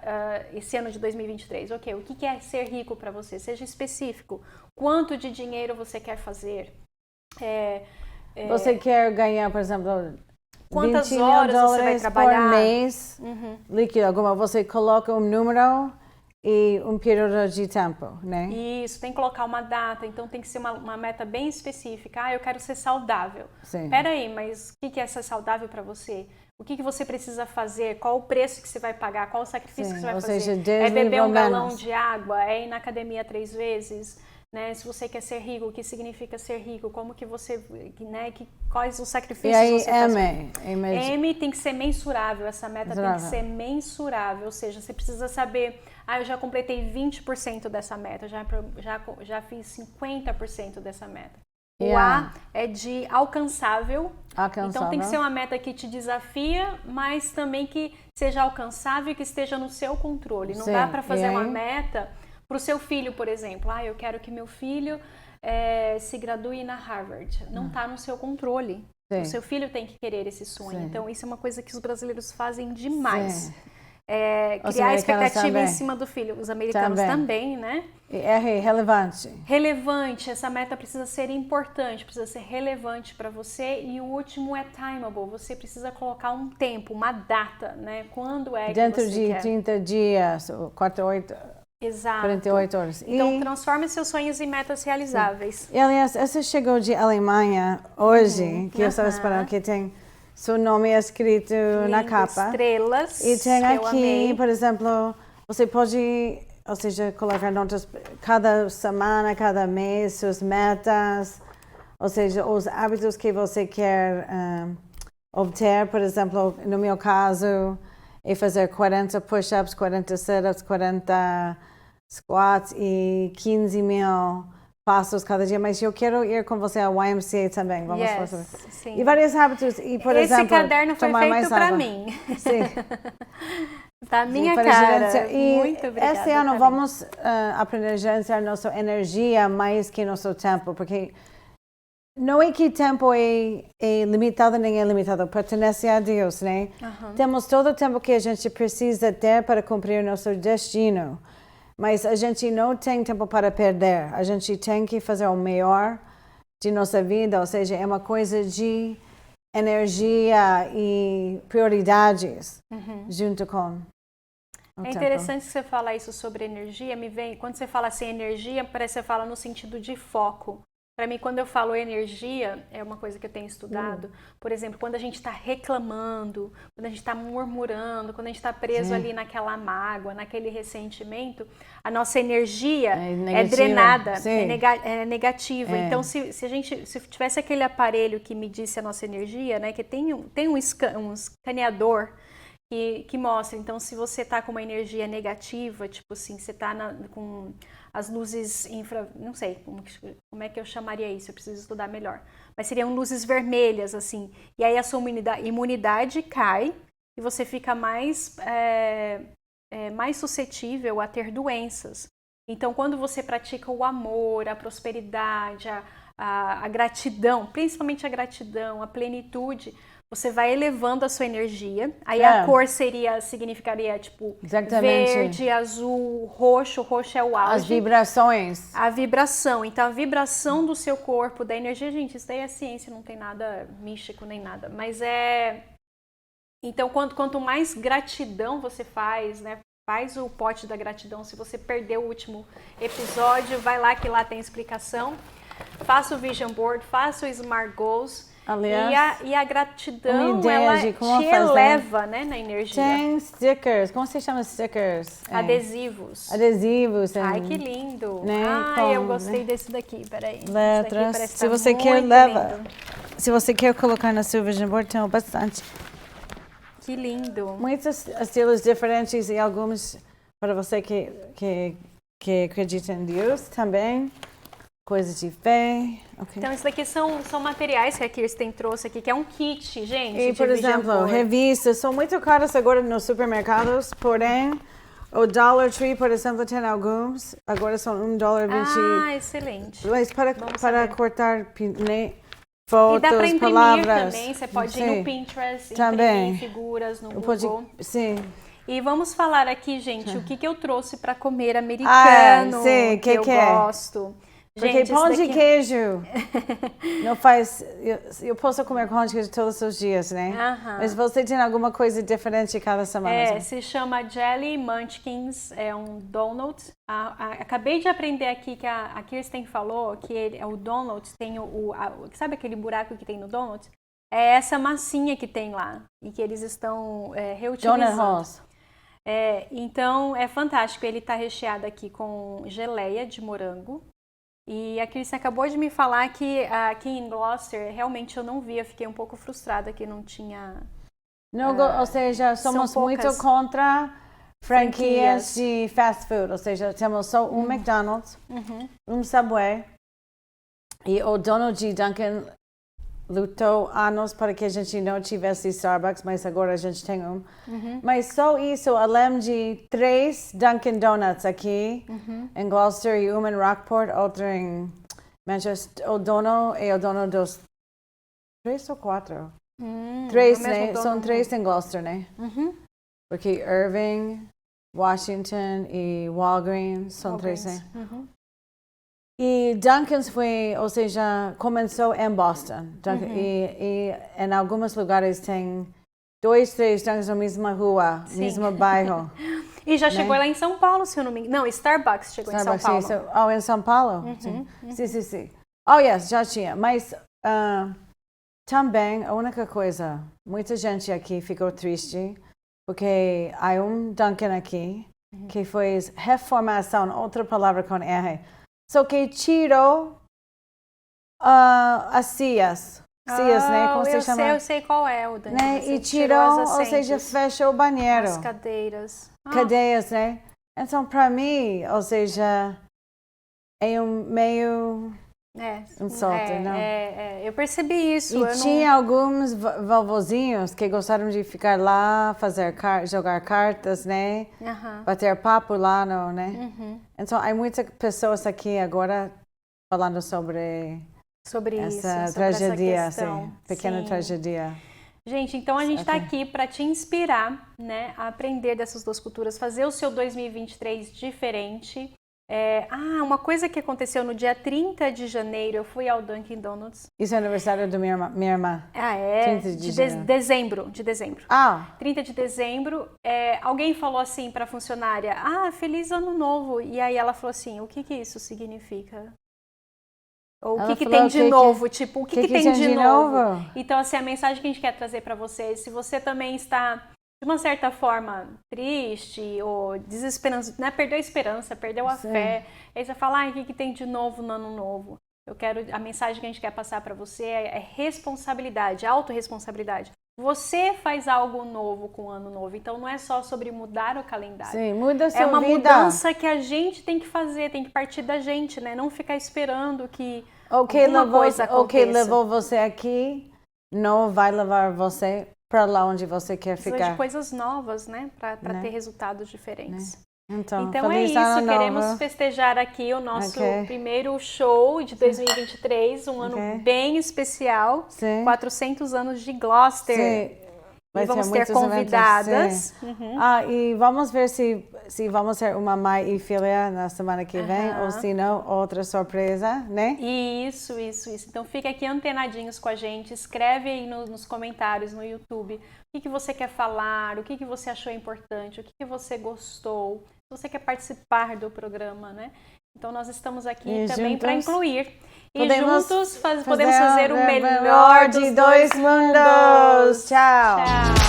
B: esse ano de 2023. Ok, o que é ser rico para você? Seja específico. Quanto de dinheiro você quer fazer?
A: Você quer ganhar, por exemplo,
B: quantas horas você vai trabalhar
A: por mês, líquido alguma, você coloca um número e um período de tempo, né?
B: Isso, tem que colocar uma data, então tem que ser uma meta bem específica. Eu quero ser saudável.
A: Sim.
B: Peraí, mas o que é ser saudável para você? O que você precisa fazer? Qual o preço que você vai pagar? Qual o sacrifício que você vai fazer?
A: Seja,
B: é beber um galão de água? É ir na academia 3 vezes? Né? Se você quer ser rico, o que significa ser rico? Como que você, né? Quais os sacrifícios você faz? M tem que ser mensurável, essa meta tem que ser mensurável, ou seja, você precisa saber, eu já completei 20% dessa meta, já fiz 50% dessa meta. O A é de alcançável, então tem que ser uma meta que te desafia, mas também que seja alcançável e que esteja no seu controle. Não dá para fazer uma meta para o seu filho, por exemplo. Eu quero que meu filho se gradue na Harvard. Não está no seu controle. O seu filho tem que querer esse sonho. Então, isso é uma coisa que os brasileiros fazem demais. Criar expectativa em cima do filho. Os americanos também, né?
A: É relevante.
B: Relevante. Essa meta precisa ser importante, precisa ser relevante para você. E o último é timeable. Você precisa colocar um tempo, uma data, né? Quando é que você quer.
A: Dentro de 30 dias, 48...
B: Exato.
A: 48 horas.
B: Então, transforme seus sonhos em metas realizáveis.
A: E, aliás, você chegou de Alemanha hoje, que eu estava esperando, que tem seu nome escrito na capa.
B: Estrelas.
A: E tem aqui, por exemplo, você pode, ou seja, colocar notas cada semana, cada mês, suas metas. ou seja, os hábitos que você quer obter, por exemplo, no meu caso, é fazer 40 push-ups, 40 sit-ups, 40 squats e 15 mil passos cada dia, mas eu quero ir com você ao YMCA também. Vamos falar sobre.
B: Sim.
A: E vários hábitos. E, por
B: Esse
A: exemplo,
B: caderno foi
A: tomar
B: feito
A: mais
B: para
A: água.
B: mim.
A: Sim.
B: Tá minha
A: Para
B: cara.
A: gerenciar. E
B: Muito obrigada.
A: esse ano
B: também.
A: vamos aprender a gerenciar nossa energia mais que nosso tempo, porque não é que tempo é limitado nem é limitado, pertence a Deus, né? Temos todo o tempo que a gente precisa ter para cumprir nosso destino. Mas a gente não tem tempo para perder. A gente tem que fazer o melhor de nossa vida. Ou seja, é uma coisa de energia e prioridades junto com o
B: É interessante que você fala isso sobre energia. Quando você fala assim energia, parece que você fala no sentido de foco. Para mim, quando eu falo energia, é uma coisa que eu tenho estudado. Por exemplo, quando a gente está reclamando, quando a gente está murmurando, quando a gente está preso ali naquela mágoa, naquele ressentimento, a nossa energia é drenada, é negativa. Então, se tivesse aquele aparelho que medisse a nossa energia, né, que tem um escaneador que mostra. Então, se você está com uma energia negativa, tipo assim, você está com as luzes não sei como é que eu chamaria isso, eu preciso estudar melhor. Mas seriam luzes vermelhas, assim. E aí a sua imunidade cai e você fica mais suscetível a ter doenças. Então, quando você pratica o amor, a prosperidade, a gratidão, principalmente a gratidão, a plenitude, você vai elevando a sua energia. Aí a cor significaria tipo verde, azul, roxo. O roxo é o auge.
A: As vibrações.
B: A vibração. Então a vibração do seu corpo, da energia, gente, isso daí é ciência, não tem nada místico nem nada. Mas então quanto mais gratidão você faz, né? Faz o pote da gratidão. Se você perdeu o último episódio, vai lá que lá tem explicação. Faça o Vision Board, faça o Smart Goals.
A: Aliás,
B: e a gratidão, ela te eleva, né, na energia.
A: Tem stickers, como se chama stickers?
B: Adesivos.
A: Adesivos.
B: Ai, que lindo.
A: Né,
B: eu gostei desse daqui, peraí.
A: Letras. Se você quer, leva. Se você quer colocar no seu Vision Board, tem bastante.
B: Que lindo.
A: Muitos estilos diferentes e alguns para você que acredita em Deus também. Coisas de fé. Okay.
B: Então, isso daqui são materiais que a Kirsten trouxe aqui, que é um kit, gente.
A: E, por exemplo, revistas são muito caras agora nos supermercados, porém, o Dollar Tree, por exemplo, tem alguns. Agora são $1,20.
B: Ah, excelente.
A: Mas para cortar fotos,
B: e dá para imprimir
A: palavras.
B: Também, você pode ir no Pinterest,
A: também.
B: imprimir figuras no Google.
A: Sim.
B: E vamos falar aqui, gente, o que eu trouxe para comer americano, que eu gosto.
A: Porque
B: gente,
A: pão de queijo não faz... Eu posso comer pão de queijo todos os dias, né? Mas você tem alguma coisa diferente cada semana?
B: Se chama Jelly Munchkins, é um donut. Acabei de aprender aqui que a Kirsten falou que o donut tem sabe aquele buraco que tem no donut? É essa massinha que tem lá e que eles estão reutilizando.
A: Donut Halls.
B: Então, é fantástico. Ele está recheado aqui com geleia de morango. E a Kirsten acabou de me falar que aqui em Gloucester, realmente eu não vi, eu fiquei um pouco frustrada que não tinha...
A: ou seja, somos muito contra franquias de fast food, ou seja, temos só um McDonald's, um Subway, e o dono de Dunkin' lutou anos para que a gente não tivesse Starbucks, mas agora a gente tem um. Mas só isso, além de 3 Dunkin' Donuts aqui em Gloucester e um em Rockport, outro em Manchester. O dono é o dono dos 3 ou 4? 3, né? São 3 em Gloucester, né? Porque Irving, Washington e Walgreens são 3, né? E Dunkin's ou seja, começou em Boston. E em alguns lugares tem 2, 3 Dunkin's na mesma rua, mesmo bairro.
B: E já chegou lá em São Paulo, se eu não me engano. Não, Starbucks chegou em São Paulo.
A: Sim. Em São Paulo? Sim. Oh, yes, já tinha. Mas também, a única coisa, muita gente aqui ficou triste, porque há um Dunkin' aqui, que fez reformação, outra palavra com R. Só que tirou as cias. Cias, né? Como se chama?
B: Eu sei qual é o Dani.
A: Né?
B: Você
A: E tirou,
B: as
A: ou seja,
B: assentos,
A: fecha o banheiro.
B: as cadeiras.
A: Cadeias, né? Então, para mim, ou seja, é meio insulto, não?
B: Eu percebi isso.
A: E tinha alguns vovozinhos que gostaram de ficar lá, jogar cartas, né? Bater papo lá, não, né? Então, há muitas pessoas aqui agora falando sobre essa
B: isso,
A: tragédia,
B: essa questão.
A: assim, pequena
B: Sim.
A: tragédia.
B: Gente, então a gente está aqui para te inspirar, né, a aprender dessas duas culturas, fazer o seu 2023 diferente. Uma coisa que aconteceu no dia 30 de janeiro, eu fui ao Dunkin' Donuts.
A: Isso é aniversário da minha irmã.
B: Ah, é?
A: 30 de
B: dezembro. 30 de dezembro, alguém falou assim para a funcionária, Feliz Ano Novo. E aí ela falou assim, o que isso significa? Ou o que tem de novo? Tipo, o que tem de novo? Então, assim, a mensagem que a gente quer trazer para vocês, se você também está, de uma certa forma, triste ou desesperançoso, né? Perdeu a esperança, perdeu a fé, aí você fala, o que tem de novo no ano novo? A mensagem que a gente quer passar para você é responsabilidade, autorresponsabilidade. Você faz algo novo com o ano novo, então não é só sobre mudar o calendário.
A: Sim, muda a sua vida.
B: É uma mudança que a gente tem que fazer, tem que partir da gente, né? Não ficar esperando que alguma coisa aconteça.
A: O que levou você aqui não vai levar você para lá onde você quer ficar.
B: Precisa de coisas novas, né? Para ter resultados diferentes.
A: Né? Então
B: é isso, queremos festejar aqui o nosso primeiro show de 2023, um ano bem especial, 400 anos de Gloucester.
A: Sim.
B: E vamos ter convidadas.
A: E vamos ver se vamos ter uma mãe e filha na semana que vem, ou se não, outra surpresa, né?
B: Isso. Então fica aqui antenadinhos com a gente, escreve aí nos comentários no YouTube o que você quer falar, o que você achou importante, o que você gostou, se você quer participar do programa, né? Então nós estamos aqui também para incluir. E juntos podemos fazer o melhor dos dois mundos.
A: Tchau!